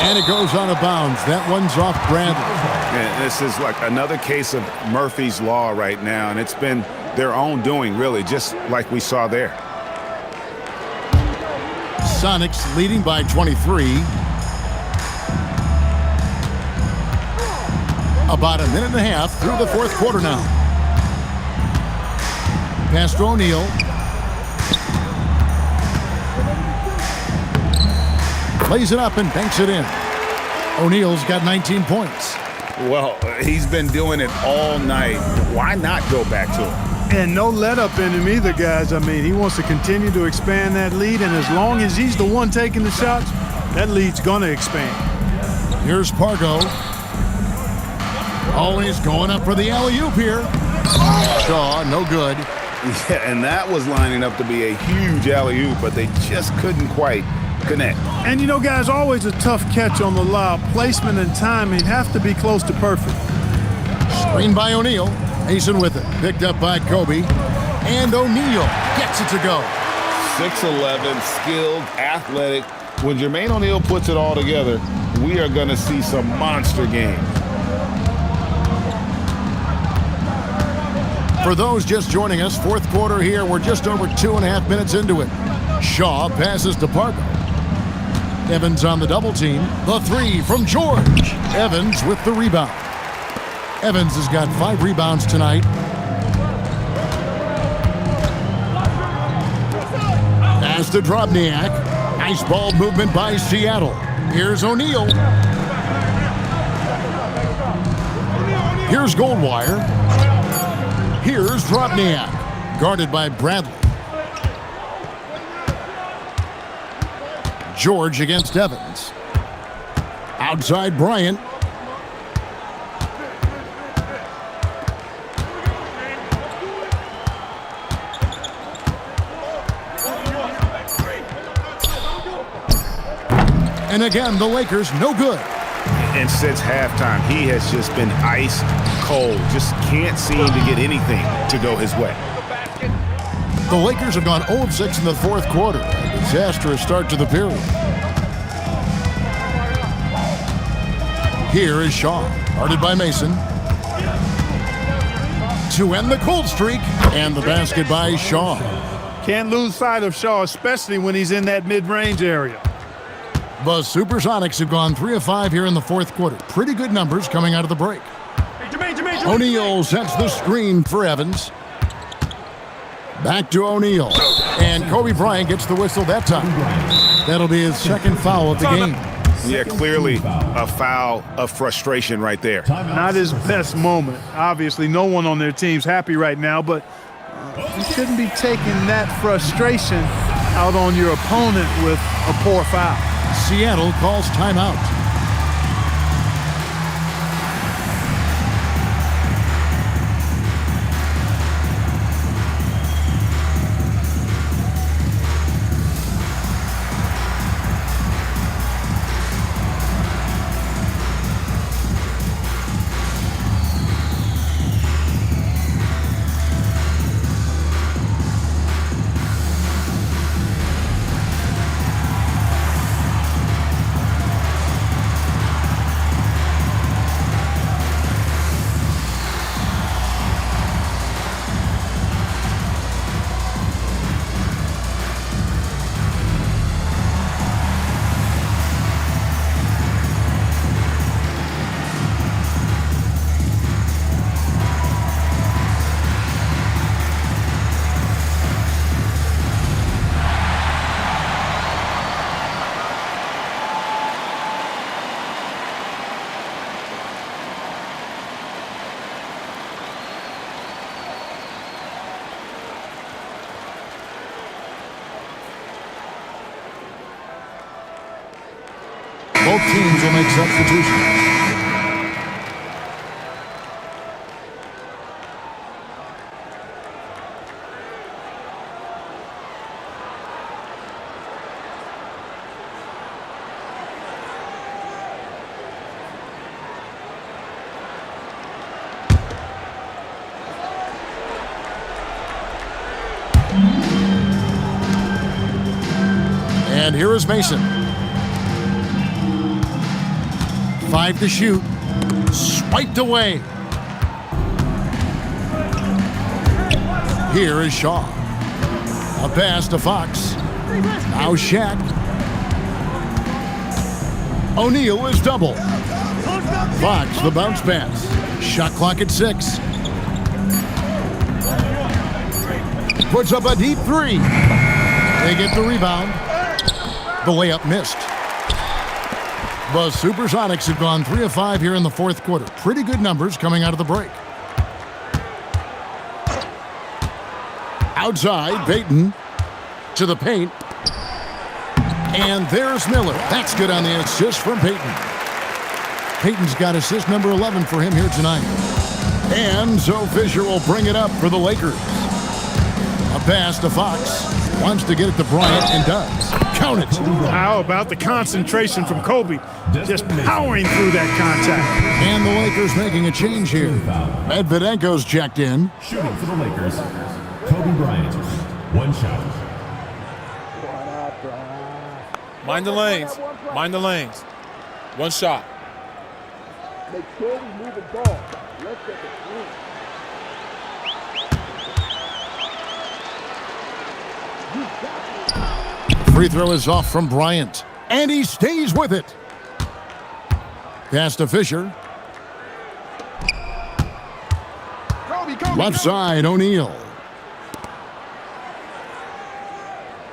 And it goes out of bounds. That one's off Bradley. Yeah, this is like another case of Murphy's Law right now, and it's been their own doing, really, just like we saw there. Sonics leading by 23. About a minute and a half through the fourth quarter now. Pass to O'Neal. Plays it up and banks it in. O'Neal's got 19 points. Well, he's been doing it all night. Why not go back to him? And no let up in him either, guys. I mean, he wants to continue to expand that lead, and as long as he's the one taking the shots, that lead's going to expand. Here's Pargo. Always going up for the alley-oop here. Shaw, no good. Yeah, and that was lining up to be a huge alley-oop, but they just couldn't quite connect. And you know, guys, always a tough catch on the lob. Placement and timing have to be close to perfect. Screen by O'Neal. Mason with it. Picked up by Kobe. And O'Neal gets it to go. 6'11", skilled, athletic. When Jermaine O'Neal puts it all together, we are going to see some monster games. For those just joining us, fourth quarter here. We're just over 2.5 minutes into it. Shaw passes to Pargo. Evans on the double team. The three from George. Evans with the rebound. Evans has got 5 rebounds tonight. Pass to Drobniak. Nice ball movement by Seattle. Here's O'Neal. Here's Goldwire. Here's Drobniak. Guarded by Bradley. George against Evans. Outside Bryant. And again, the Lakers no good. And since halftime, he has just been ice cold. Just can't seem to get anything to go his way. The Lakers have gone 0 of 6 in the fourth quarter. A disastrous start to the period. Here is Shaw, guarded by Mason. To end the cold streak, and the basket by Shaw. Can't lose sight of Shaw, especially when he's in that mid-range area. The Supersonics have gone 3 of 5 here in the fourth quarter. Pretty good numbers coming out of the break. O'Neal sets the screen for Evans. Back to O'Neal. And Kobe Bryant gets the whistle that time. That'll be his second foul of the game. Yeah, clearly a foul of frustration right there. Not his best moment. Obviously, no one on their team's happy right now, but you shouldn't be taking that frustration out on your opponent with a poor foul. Seattle calls timeout. Both teams will make substitutions. And here is Mason. 5 to shoot. Swiped away. Here is Shaw. A pass to Fox. Now Shaq. O'Neal is double. Fox, the bounce pass. Shot clock at 6. Puts up a deep 3. They get the rebound. The layup missed. The Supersonics have gone 3 of 5 here in the fourth quarter. Pretty good numbers coming out of the break. Outside, Payton to the paint. And there's Miller. That's good on the assist from Payton. Payton's got assist number 11 for him here tonight. And so Fisher will bring it up for the Lakers. A pass to Fox. Wants to get it to Bryant and does. Count it. How about the concentration from Kobe? Just powering through that contact. And the Lakers making a change here. Medvedenko's checked in. Shooting for the Lakers, Kobe Bryant. 1 shot. Mind the lanes. Mind the lanes. 1 shot. Make sure we move the ball. Let's get the screen. Free throw is off from Bryant. And he stays with it. Pass to Fisher. Left side, O'Neal.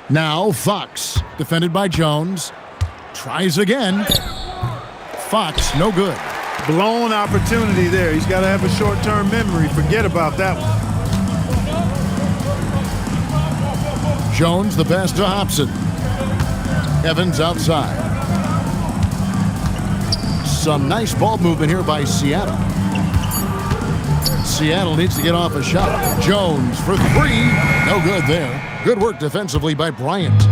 Now Fox, defended by Jones. Tries again. Fox, no good. Blown opportunity there. He's got to have a short-term memory. Forget about that one. Jones, the pass to Hobson. Evans outside. Some nice ball movement here by Seattle. Seattle needs to get off a shot. Jones for 3. No good there. Good work defensively by Bryant.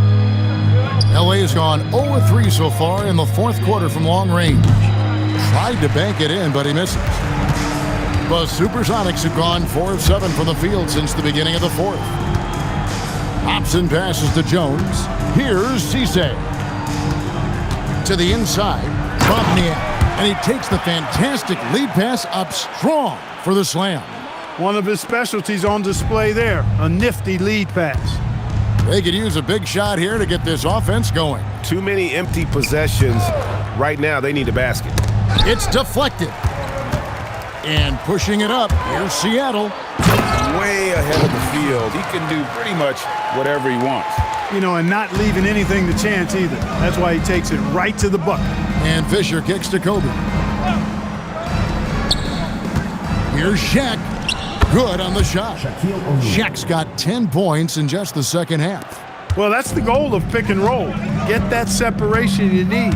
LA has gone 0-3 so far in the fourth quarter from long range. Tried to bank it in, but he misses. The Supersonics have gone 4 of 7 from the field since the beginning of the fourth. Hobson passes to Jones. Here's Cisse. To the inside. Bobniak. And he takes the fantastic lead pass up strong for the slam. One of his specialties on display there. A nifty lead pass. They could use a big shot here to get this offense going. Too many empty possessions. Right now, they need a basket. It's deflected. And pushing it up, here's Seattle. Way ahead of the field. He can do pretty much whatever he wants. You know, and not leaving anything to chance either. That's why he takes it right to the bucket. And Fisher kicks to Kobe. Here's Shaq. Good on the shot. Shaq's got 10 points in just the second half. Well, that's the goal of pick and roll. Get that separation you need.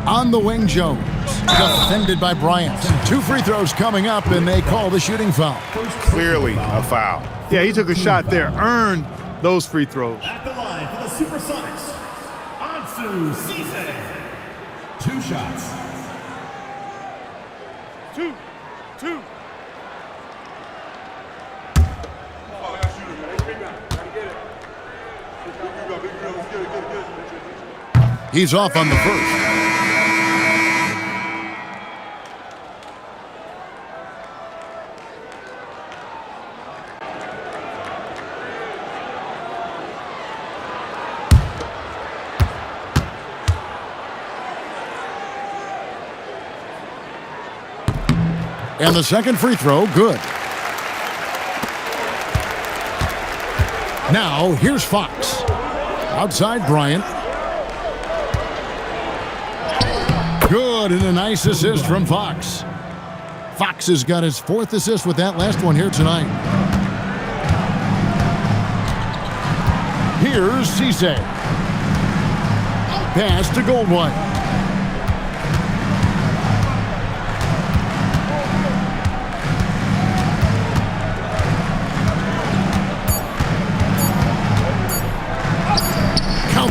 On the wing, Jones. Defended by Bryant. 2 free throws coming up, and they call the shooting foul. Clearly a foul. Yeah, he took a shot there. Earned those free throws. At the line for the Supersonics, Ansu Cisse. 2 shots. 2. He's off on the first. And the second free throw, good. Now, here's Fox. Outside Bryant. Good, and a nice assist from Fox. Fox has got his 4th assist with that last one here tonight. Here's Cisse. Pass to Goldwine.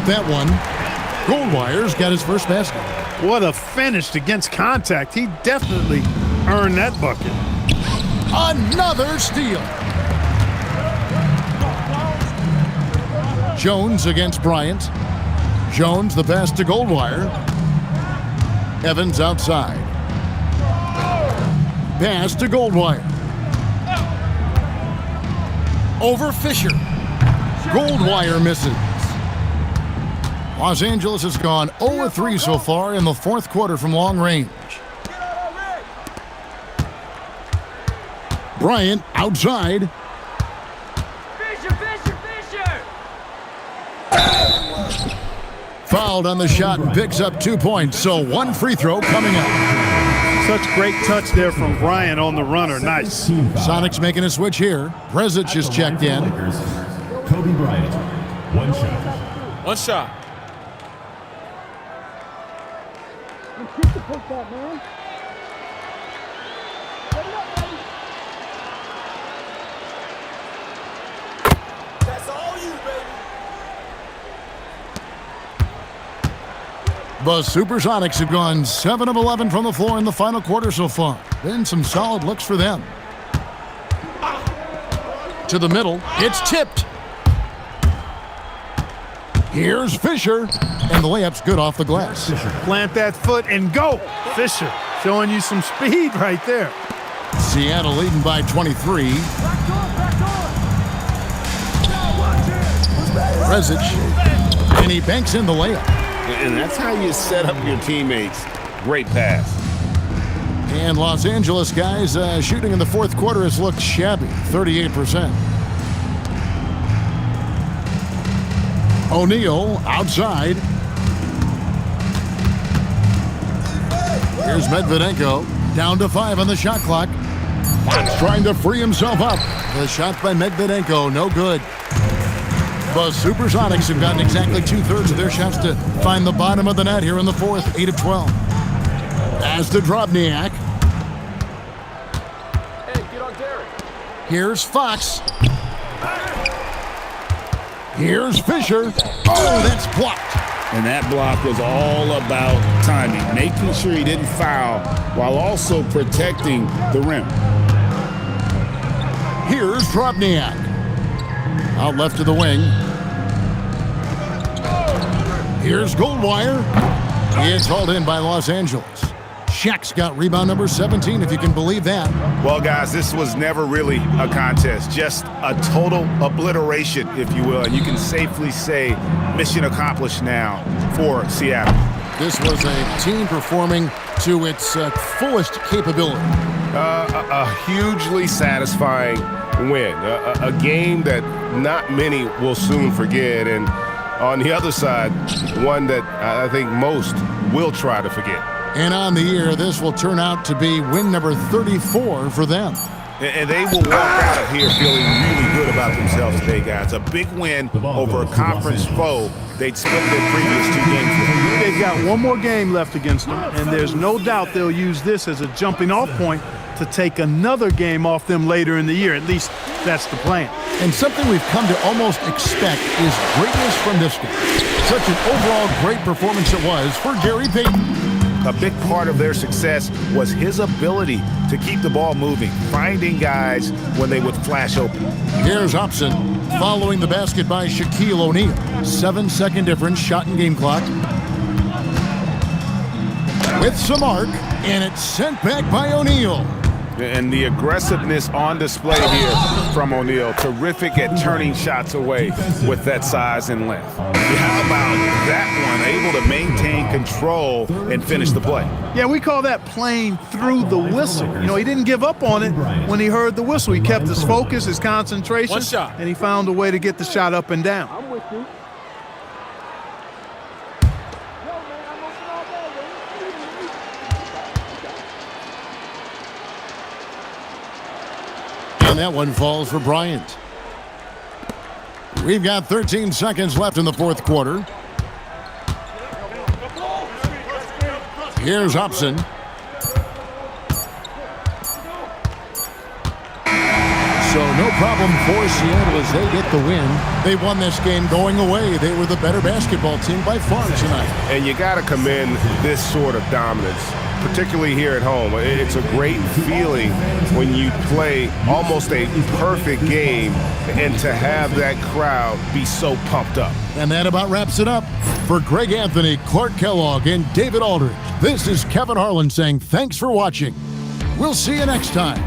That one. Goldwire's got his first basket. What a finish against contact. He definitely earned that bucket. Another steal. Jones against Bryant. Jones the pass to Goldwire. Evans outside. Pass to Goldwire. Over Fisher. Goldwire misses. Los Angeles has gone 0-3 so far in the fourth quarter from long range. Bryant outside. fouled on the shot and picks up 2 points. So 1 free throw coming up. Such great touch there from Bryant on the runner. Nice. Sonics making a switch here. Prezic is checked in. Kobe Bryant, 1 shot. 1 shot. Keep the push back, man. That's all you, baby. The Supersonics have gone 7 of 11 from the floor in the final quarter so far. Been some solid looks for them. To the middle, it's tipped. Here's Fisher, and the layup's good off the glass. Plant that foot and go. Fisher showing you some speed right there. Seattle leading by 23. Prezic, and he banks in the layup. And that's how you set up your teammates. Great pass. And Los Angeles guys shooting in the fourth quarter has looked shabby, 38%. O'Neal outside. Here's Medvedenko, down to 5 on the shot clock. Fox trying to free himself up. The shot by Medvedenko, no good. The Supersonics have gotten exactly 2/3 of their shots to find the bottom of the net here in the fourth, 8 of 12. As to Drobniak. Hey, get on Derek. Here's Fox. Here's Fisher. Oh, that's blocked. And that block was all about timing, making sure he didn't foul while also protecting the rim. Here's Drobniak. Out left to the wing. Here's Goldwire. It's hauled in by Los Angeles. Shaq's got rebound number 17, if you can believe that. Well, guys, this was never really a contest, just a total obliteration, if you will. And you can safely say mission accomplished now for Seattle. This was a team performing to its fullest capability. A hugely satisfying win. A game that not many will soon forget. And on the other side, one that I think most will try to forget. And on the year, this will turn out to be win number 34 for them. And they will walk out of here feeling really good about themselves today, guys. A big win over a conference foe they'd split their previous 2 games with. They've got one more game left against them, and there's no doubt they'll use this as a jumping-off point to take another game off them later in the year. At least that's the plan. And something we've come to almost expect is greatness from this guy. Such an overall great performance it was for Gary Payton. A big part of their success was his ability to keep the ball moving, finding guys when they would flash open. Here's Hobson following the basket by Shaquille O'Neal. 7-second difference, shot and game clock. With some arc, and it's sent back by O'Neal. And the aggressiveness on display here from O'Neal. Terrific at turning shots away with that size and length. How about that one? Able to maintain control and finish the play. Yeah, we call that playing through the whistle. You know, he didn't give up on it when he heard the whistle. He kept his focus, his concentration, 1 shot. and he found a way to get the shot up and down. I'm with you. And that one falls for Bryant. We've got 13 seconds left in the fourth quarter. Here's Hobson. So no problem for Seattle as they get the win. They won this game going away. They were the better basketball team by far tonight. And you got to commend this sort of dominance, particularly here at home. It's a great feeling when you play almost a perfect game and to have that crowd be so pumped up. And that about wraps it up. For Greg Anthony, Clark Kellogg, and David Aldridge, this is Kevin Harlan saying thanks for watching. We'll see you next time.